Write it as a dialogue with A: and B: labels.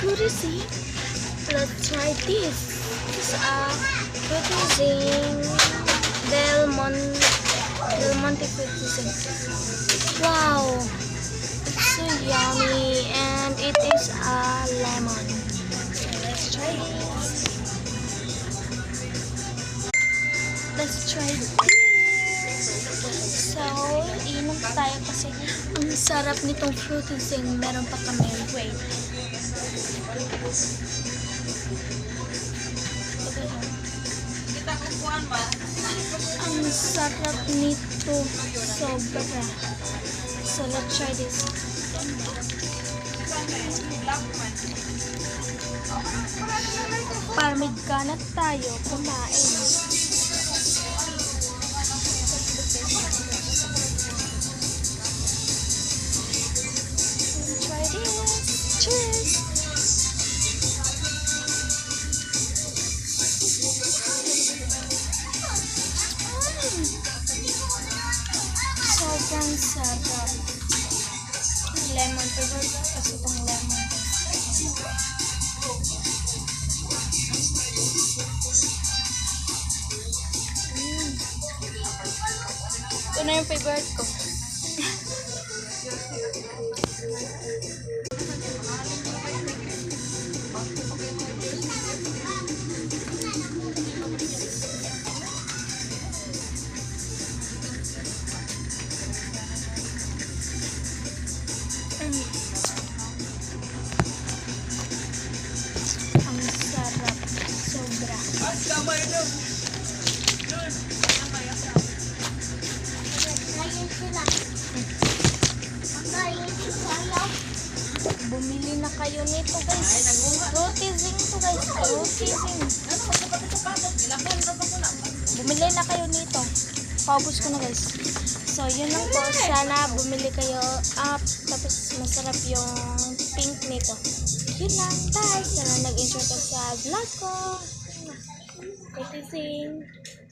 A: fruity. Let's try this. This is fruity Del Monte fruity. Wow, it's so yummy, and it is a lemon. So let's try this. Let's try this. So, inom tayo kasi ang sarap nitong fruity zing. Meron pa kami. Wait. Ang sarap nito. Sobra. So, let's try this. Parmig ka na tayo kumain. Try this. Cheers! Sobrang sarap. Lemon flavor kasi itong lemon. Ito na yung favorite ko. Ang sarap. Sobra. Bumili na kayo nito, guys. Fruity zing to, guys. Fruity zing. Bumili na kayo nito. Paubos ko na, guys. So, yun lang po. Sana bumili kayo. Tapos masarap yung pink nito. Yun lang, guys. Sana nag-enjoy ka sa vlog ko. Fruity zing.